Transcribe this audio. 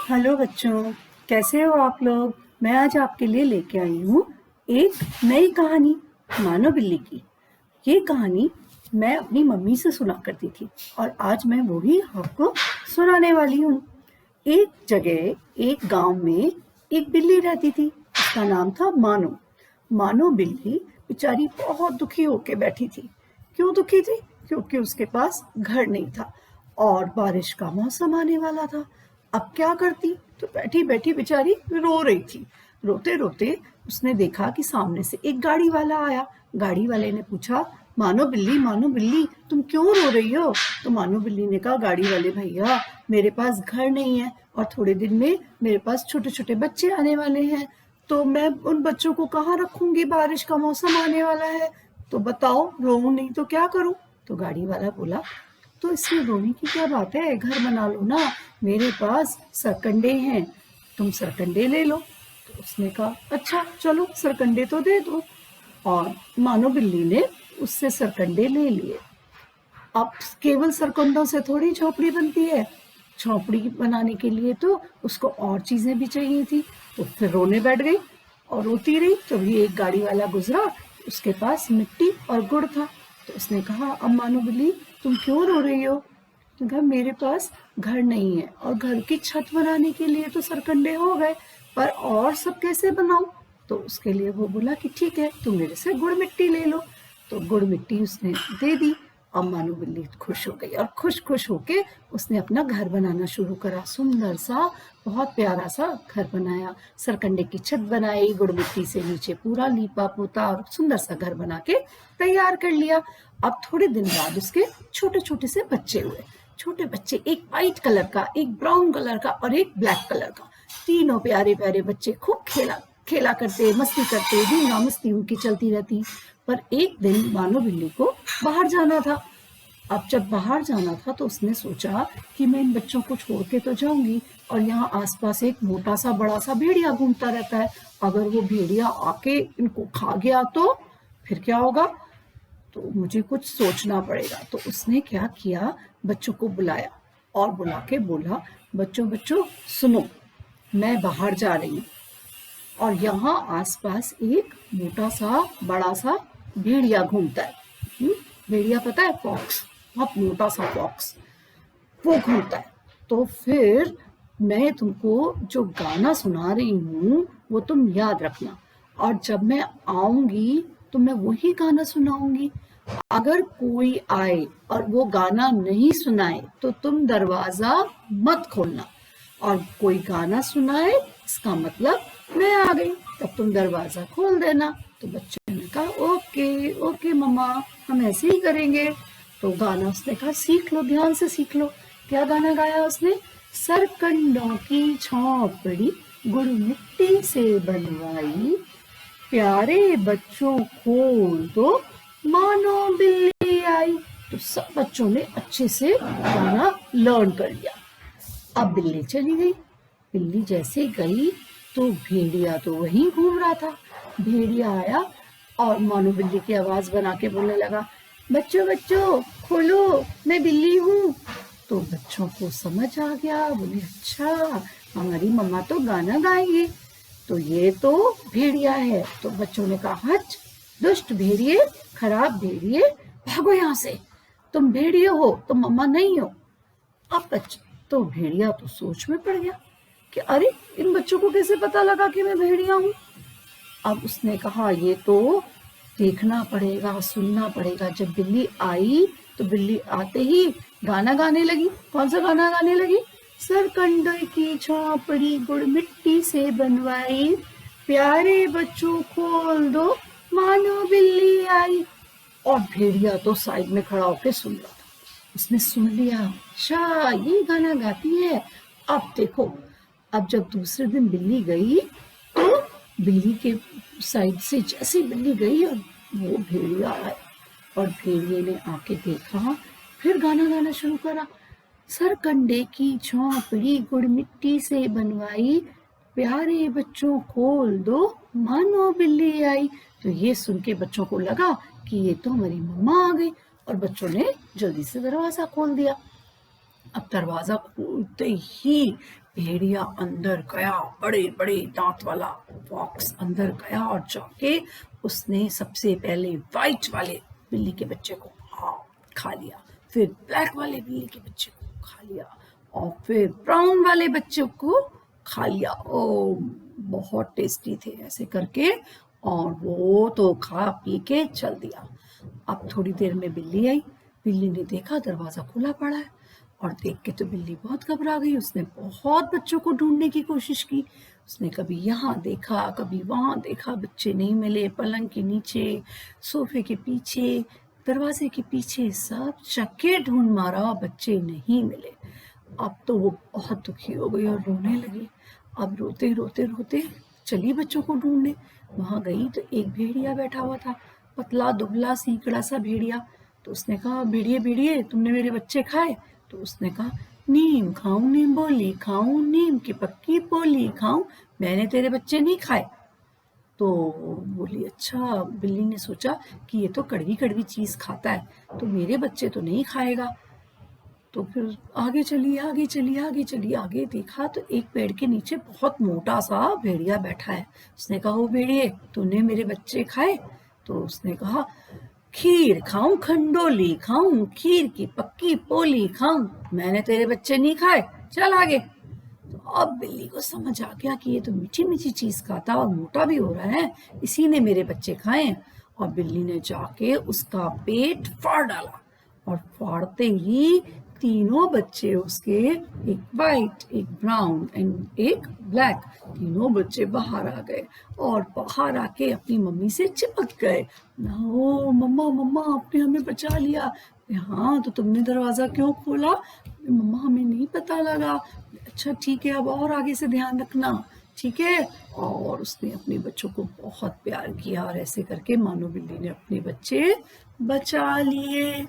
Hello बच्चों, कैसे हो आप लोग। मैं आज आपके लिए लेके आई हूँ एक नई कहानी, मानो बिल्ली की। ये कहानी मैं अपनी मम्मी से सुना करती थी और आज मैं वही आपको सुनाने वाली हूँ। एक जगह एक गांव में एक बिल्ली रहती थी। उसका नाम था मानो। मानो बिल्ली बेचारी बहुत दुखी होके बैठी थी। क्यों दुखी थी? क्योंकि उसके पास घर नहीं था और बारिश का मौसम आने वाला था। अब क्या करती? तो बैठी बैठी बेचारी रो रही थी। रोते रोते उसने देखा कि सामने से एक गाड़ी वाला आया। गाड़ी वाले ने पूछा, मानो बिल्ली, तुम क्यों रो रही हो? तो मानो बिल्ली ने कहा, गाड़ी वाले भैया, मेरे पास घर नहीं है और थोड़े दिन में मेरे पास छोटे छोटे बच्चे आने वाले हैं, तो मैं उन बच्चों को कहाँ रखूंगी? बारिश का मौसम आने वाला है, तो बताओ, रोऊं नहीं तो क्या करूं? तो गाड़ी वाला बोला, तो इसमें रोने की क्या बात है, घर बना लो ना, मेरे पास सरकंडे हैं, तुम सरकंडे ले लो। तो उसने कहा, अच्छा चलो सरकंडे तो दे दो। और मानो बिल्ली ने उससे सरकंडे ले लिए। अब केवल सरकंडों से थोड़ी झोपड़ी बनती है। झोपड़ी बनाने के लिए तो उसको और चीजें भी चाहिए थी। तो फिर रोने बैठ गई और रोती रही। तभी एक गाड़ी वाला गुजरा, उसके पास मिट्टी और गुड़ था। तो उसने कहा, अब मानो बिल्ली, तुम क्यों रो रही हो? तो कहा, मेरे पास घर नहीं है और घर की छत बनाने के लिए तो सरकंडे हो गए, पर और सब कैसे बनाऊं? तो उसके लिए वो बोला कि ठीक है, तुम मेरे से गुड़ मिट्टी ले लो। तो गुड़ मिट्टी उसने दे दी। अब मानो बिल्ली खुश हो गई और खुश खुश होके उसने अपना घर बनाना शुरू करा। सुंदर सा, बहुत प्यारा सा घर बनाया। सरकंडे की छत बनाई, गुड़ मिट्टी से नीचे पूरा लीपा पोता और सुंदर सा घर बना के तैयार कर लिया। अब थोड़े दिन बाद उसके छोटे छोटे से बच्चे हुए। छोटे बच्चे, एक व्हाइट कलर का, एक ब्राउन कलर का और एक ब्लैक कलर का। तीनों प्यारे प्यारे बच्चे खूब खेला खेला करते, मस्ती करते, धूम मस्ती उनकी चलती रहती। पर एक दिन मानो बिल्ली को बाहर जाना था। अब जब बाहर जाना था तो उसने सोचा कि मैं इन बच्चों को छोड़ के तो जाऊंगी और यहाँ आसपास एक मोटा सा बड़ा सा भेड़िया घूमता रहता है। अगर वो भेड़िया आके इनको खा गया तो फिर क्या होगा? तो मुझे कुछ सोचना पड़ेगा। तो उसने क्या किया, बच्चों को बुलाया और बुला के बोला, बच्चों बच्चों सुनो, मैं बाहर जा रही हूँ और यहाँ आसपास एक मोटा सा बड़ा सा भेड़िया घूमता है। भेड़िया पता है? फॉक्स, बहुत मोटा सा फॉक्स, वो घूमता है। तो फिर मैं तुमको जो गाना सुना रही हूँ वो तुम याद रखना, और जब मैं आऊंगी तो मैं वही गाना सुनाऊंगी। अगर कोई आए और वो गाना नहीं सुनाए तो तुम दरवाजा मत खोलना, और कोई गाना सुनाए इसका मतलब मैं आ गई, तब तुम दरवाजा खोल देना। तो बच्चे ने कहा, ओके ओके मम्मा, हम ऐसे ही करेंगे। तो गाना उसने कहा, सीख लो, ध्यान से सीख लो। क्या गाना गाया उसने? सरकंडों की झोंपड़ी गुड़ मिट्टी से बनवाई, प्यारे बच्चों खोल दो, मानो बिल्ली आई। तो सब बच्चों ने अच्छे से गाना लर्न कर लिया। अब बिल्ली चली गई। बिल्ली जैसे गई तो भेड़िया तो वहीं घूम रहा था। भेड़िया आया और मानो बिल्ली की आवाज बना के बोलने लगा, बच्चों बच्चों खोलो, मैं बिल्ली हूँ। तो बच्चों को समझ आ गया, बोले अच्छा, हमारी मम्मा तो गाना गाएंगी, तो ये तो भेड़िया है। तो बच्चों ने कहा, हच, दुष्ट भेड़िए, खराब भेड़िए, भागो यहाँ से, तुम भेड़िए हो, तुम मम्मा नहीं हो। अब बच्चे, तो भेड़िया तो सोच में पड़ गया कि अरे, इन बच्चों को कैसे पता लगा कि मैं भेड़िया हूँ। अब उसने कहा, ये तो देखना पड़ेगा, सुनना पड़ेगा। जब बिल्ली आई तो बिल्ली आते ही गाना गाने लगी। कौन सा गाना गाने लगी? सरकंडे की झोंपड़ी गुड़ मिट्टी से बनवाई, प्यारे बच्चों खोल दो, मानो बिल्ली आई। और भेड़िया तो साइड में खड़ा होकर सुन रहा था। उसने सुन लिया, अच्छा ये गाना गाती है। अब देखो, अब जब दूसरे दिन बिल्ली गई तो बिल्ली के साइड से जैसे बिल्ली गई और वो भेड़िया आया, और भेड़िए ने आके देखा, फिर गाना गाना शुरू करा, सरकंडे की झोंपड़ी गुड़ मिट्टी से बनवाई, प्यारे बच्चों खोल दो, मानो बिल्ली आई। तो ये सुन के बच्चों को लगा कि ये तो हमारी मम्मा आ गई, और बच्चों ने जल्दी से दरवाजा खोल दिया। अब दरवाजा खोलते ही भेड़िया अंदर गया, बड़े बड़े दांत वाला फॉक्स अंदर गया और जाके उसने सबसे पहले व्हाइट वाले बिल्ली के बच्चे को खा लिया, फिर ब्लैक वाले बिल्ली के बच्चे को खा लिया और फिर ब्राउन वाले बच्चे को खा लिया। ओ बहुत टेस्टी थे ऐसे करके, और वो तो खा पी के चल दिया। अब थोड़ी देर में बिल्ली आई। बिल्ली ने देखा दरवाजा खुला पड़ा है, और देख के तो बिल्ली बहुत घबरा गई। उसने बहुत बच्चों को ढूंढने की कोशिश की। उसने कभी यहाँ देखा, कभी वहां देखा, बच्चे नहीं मिले। पलंग के नीचे, सोफे के पीछे, दरवाजे के पीछे, सब जगह ढूंढ मारा, बच्चे नहीं मिले। अब तो वो बहुत दुखी हो गई और रोने लगी। अब रोते रोते रोते चली बच्चों को ढूंढने। वहां गई तो एक भेड़िया बैठा हुआ था, पतला दुबला सीकड़ा सा भेड़िया। तो उसने कहा, भेड़िए भेड़िए, तुमने मेरे बच्चे खाए? तो उसने कहा, नीम खाऊं, नीम बोली खाऊं, नीम की पक्की बोली खाऊं, मैंने तेरे बच्चे नहीं खाए। तो बोली, अच्छा। बिल्ली ने सोचा कि ये तो कड़वी कड़वी चीज खाता है, तो मेरे बच्चे तो नहीं खाएगा। तो फिर आगे चली, आगे चली, आगे चली, आगे देखा तो एक पेड़ के नीचे बहुत मोटा सा भेड़िया बैठा है। उसने कहा, ओ भेड़िए, तूने मेरे बच्चे खाए? तो उसने कहा, खीर खाऊं, खंडोली खाऊं, खीर की पक्की पोली खाऊं, मैंने तेरे बच्चे नहीं खाए, चल आगे। तो अब बिल्ली को समझ आ गया कि ये तो मीठी मीठी चीज खाता और मोटा भी हो रहा है, इसी ने मेरे बच्चे खाए हैं। और बिल्ली ने जाके उसका पेट फाड़ डाला, और फाड़ते ही तीनों बच्चे उसके, एक वाइट, एक ब्राउन एंड एक ब्लैक, तीनों बच्चे बाहर आ गए और बाहर आके अपनी मम्मी से चिपक गए। ओ मम्मा, मम्मा, आपने हमें बचा लिया। हाँ, तो तुमने दरवाजा क्यों खोला? मम्मा, हमें नहीं पता लगा। अच्छा ठीक है, अब और आगे से ध्यान रखना, ठीक है। और उसने अपने बच्चों को बहुत प्यार किया, और ऐसे करके मानो बिल्ली ने अपने बच्चे बचा लिए।